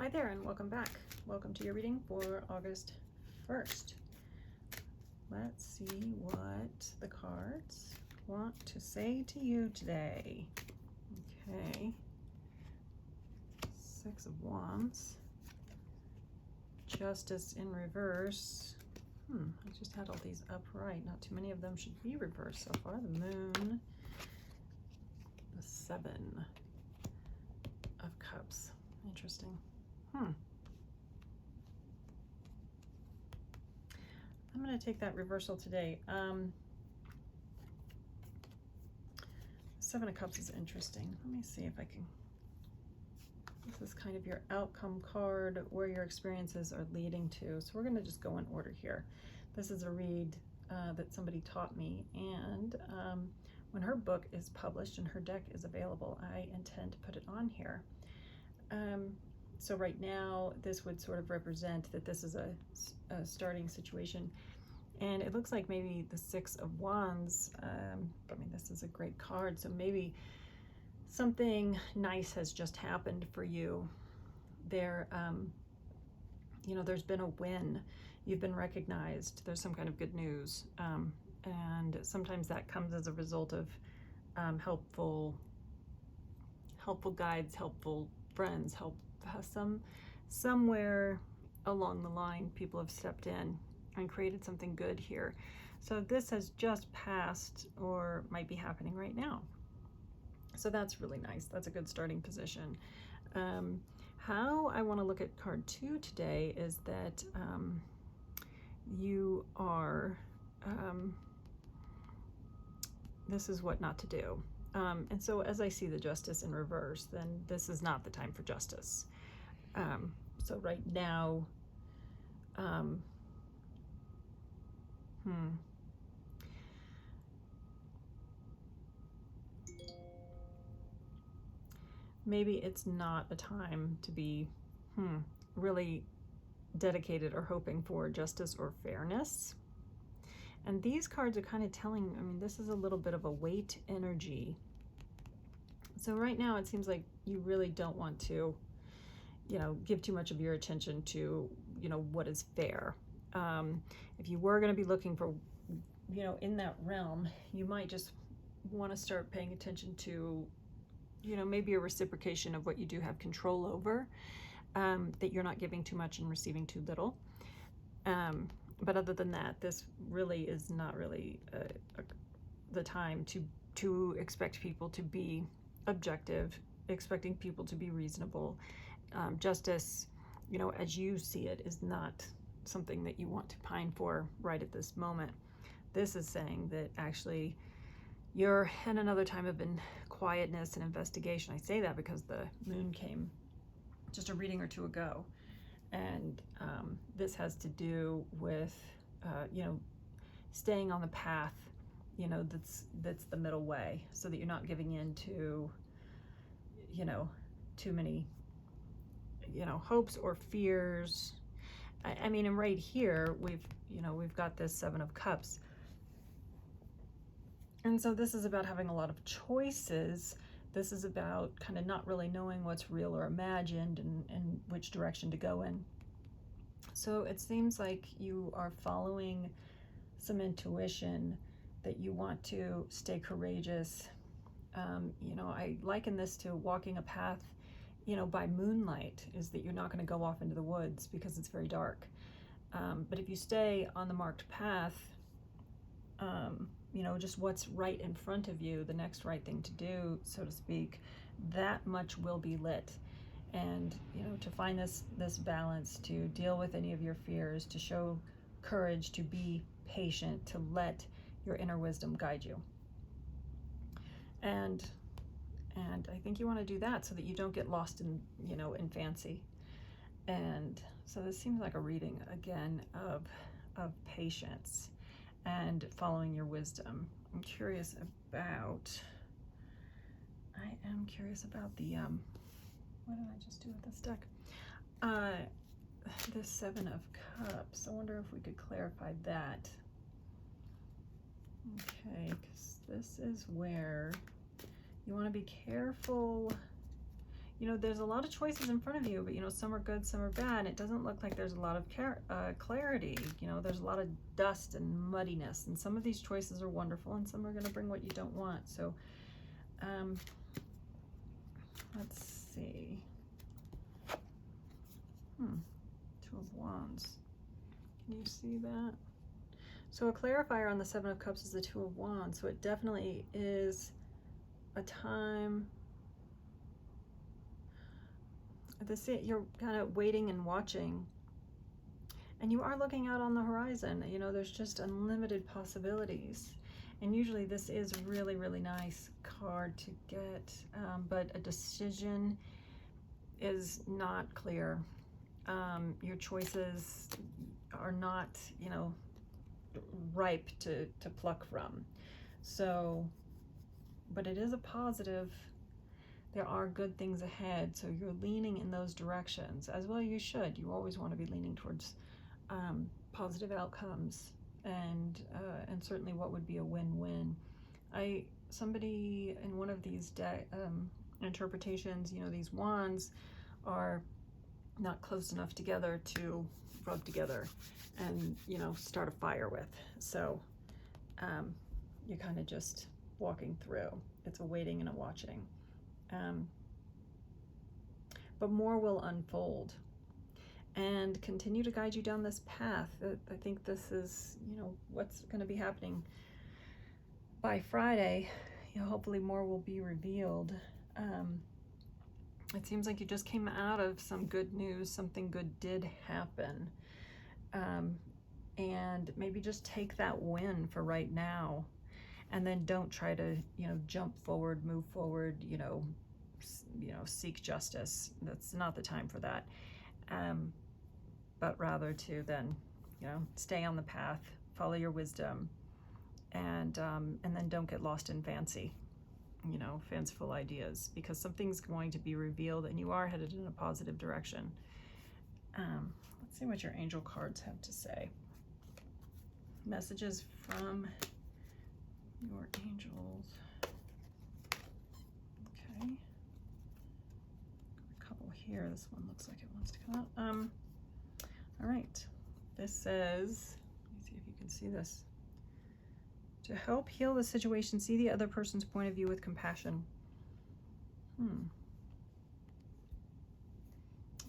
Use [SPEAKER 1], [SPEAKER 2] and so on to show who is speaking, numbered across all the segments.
[SPEAKER 1] Hi there and welcome back. Welcome to your reading for August 1st. Let's see what the cards want to say to you today. Okay. Six of Wands. Justice in reverse. I just had all these upright. Not too many of them should be reversed so far. The Moon. The Seven of Cups. Interesting. I'm going to take that reversal today. Seven of Cups is interesting. Let me see if I can. This is kind of your outcome card, where your experiences are leading to. So we're going to just go in order here. This is a read that somebody taught me, and when her book is published and her deck is available, I intend to put it on here. So right now, this would sort of represent that this is a starting situation. And it looks like maybe the Six of Wands, I mean, this is a great card. So maybe something nice has just happened for you. There, you know, there's been a win. You've been recognized. There's some kind of good news. And sometimes that comes as a result of helpful guides, helpful friends, somewhere along the line, people have stepped in and created something good here. So this has just passed or might be happening right now. So that's really nice. That's a good starting position. How I want to look at card 2 today is that you are, this is what not to do. And so as I see the Justice in reverse, then this is not the time for justice. So right now, maybe it's not a time to be really dedicated or hoping for justice or fairness. And these cards are kind of telling, I mean, this is a little bit of a weight energy. So right now it seems like you really don't want to, you know, give too much of your attention to, you know, what is fair. If you were going to be looking for, you know, in that realm, you might just want to start paying attention to, you know, maybe a reciprocation of what you do have control over, that you're not giving too much and receiving too little. But other than that, this really is not really the time to expect people to be objective, expecting people to be reasonable. Justice, you know, as you see it, is not something that you want to pine for right at this moment. This is saying that actually you're in another time of quietness and investigation. I say that because the Moon came just a reading or two ago. And this has to do with, you know, staying on the path, you know, that's the middle way, so that you're not giving in to, you know, too many, you know, hopes or fears. I mean, and right here, we've got this Seven of Cups. And so this is about having a lot of choices. This is about kind of not really knowing what's real or imagined and which direction to go in. So it seems like you are following some intuition that you want to stay courageous. You know, I liken this to walking a path, you know, by moonlight, is that you're not going to go off into the woods because it's very dark. But if you stay on the marked path, you know, just what's right in front of you, the next right thing to do, so to speak, that much will be lit. And, you know, to find this balance, to deal with any of your fears, to show courage, to be patient, to let your inner wisdom guide you. And I think you want to do that so that you don't get lost in, you know, in fancy. And so this seems like a reading again of patience and following your wisdom. I am curious about the what did I just do with this deck? The Seven of Cups. I wonder if we could clarify that. Okay, because this is where you want to be careful. you know, there's a lot of choices in front of you, but, you know, some are good, some are bad. It doesn't look like there's a lot of clarity. You know, there's a lot of dust and muddiness, and some of these choices are wonderful, and some are going to bring what you don't want. So, let's see. Two of Wands. Can you see that? So a clarifier on the Seven of Cups is the Two of Wands. So it definitely is a time. You're kind of waiting and watching, and you are looking out on the horizon. You know, there's just unlimited possibilities, and usually this is really, really nice card to get, but a decision is not clear. Your choices are not, you know, ripe to pluck from. So, but it is a positive. There are good things ahead, so you're leaning in those directions, as well you should. You always want to be leaning towards positive outcomes, and certainly what would be a win-win. Somebody in one of these interpretations, you know, these wands are not close enough together to rub together and, you know, start a fire with. So you're kind of just walking through. It's a waiting and a watching. But more will unfold and continue to guide you down this path. I think this is, you know, what's going to be happening by Friday. You know, hopefully more will be revealed. It seems like you just came out of some good news. Something good did happen. And maybe just take that win for right now, and then don't try to, you know, jump forward, move forward, you know, seek justice. That's not the time for that. But rather to then, you know, stay on the path, follow your wisdom, and then don't get lost in fanciful ideas, because something's going to be revealed and you are headed in a positive direction. Let's see what your angel cards have to say. Messages from your angels. Okay. A couple here. This one looks like it wants to come out. All right. This says, let me see if you can see this. To help heal the situation, see the other person's point of view with compassion.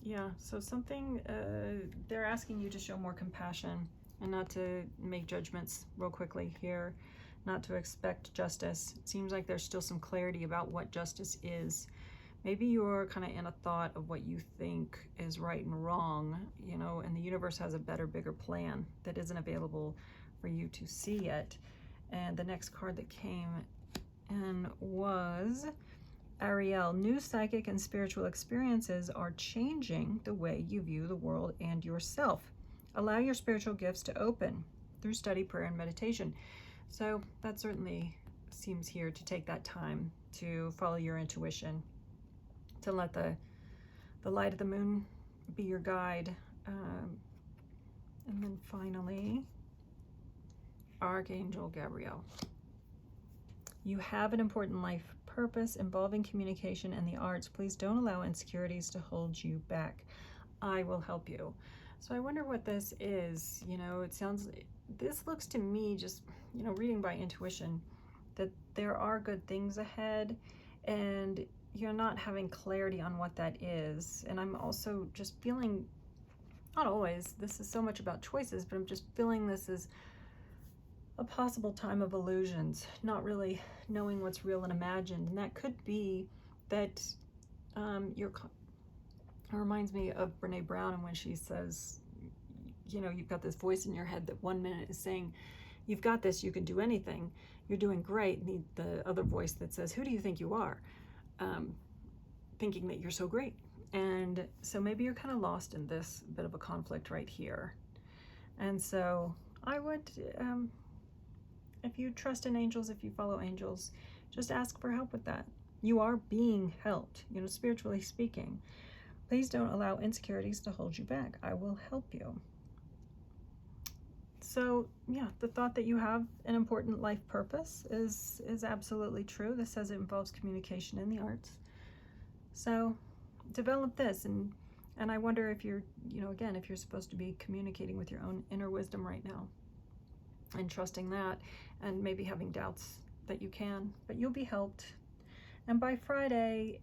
[SPEAKER 1] Yeah, so something, they're asking you to show more compassion and not to make judgments real quickly here, not to expect justice. It seems like there's still some clarity about what justice is. Maybe you're kind of in a thought of what you think is right and wrong, you know, and the universe has a better, bigger plan that isn't available for you to see yet. And the next card that came in was Ariel. New psychic and spiritual experiences are changing the way you view the world and yourself. Allow your spiritual gifts to open through study, prayer, and meditation. So that certainly seems here to take that time to follow your intuition, to let the light of the moon be your guide. And then finally, Archangel Gabriel. You have an important life purpose involving communication and the arts. Please don't allow insecurities to hold you back. I will help you. So I wonder what this is. You know, this looks to me, just, you know, reading by intuition, that there are good things ahead, and you're not having clarity on what that is. And I'm also just feeling, not always, this is so much about choices, but I'm just feeling this is a possible time of illusions, not really knowing what's real and imagined. And that could be that it reminds me of Brene Brown, and when she says, you know, you've got this voice in your head that one minute is saying, you've got this, you can do anything, you're doing great, and the other voice that says, who do you think you are? Thinking that you're so great. And so maybe you're kind of lost in this bit of a conflict right here. And so I would, if you trust in angels, if you follow angels, just ask for help with that. You are being helped, you know, spiritually speaking. Please don't allow insecurities to hold you back. I will help you. So yeah, the thought that you have an important life purpose is absolutely true. This says it involves communication in the arts. So develop this. And I wonder if you're, you know, again, if you're supposed to be communicating with your own inner wisdom right now and trusting that, and maybe having doubts that you can, but you'll be helped. And by Friday,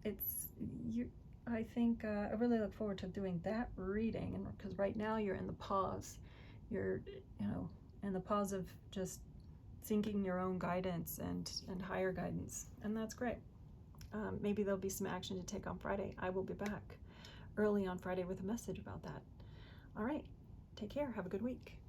[SPEAKER 1] I think I really look forward to doing that reading, and because right now you're in the pause, you're, you know, in the pause of just seeking your own guidance and higher guidance, and that's great. Maybe there'll be some action to take on Friday. I will be back early on Friday with a message about that. All right, take care. Have a good week.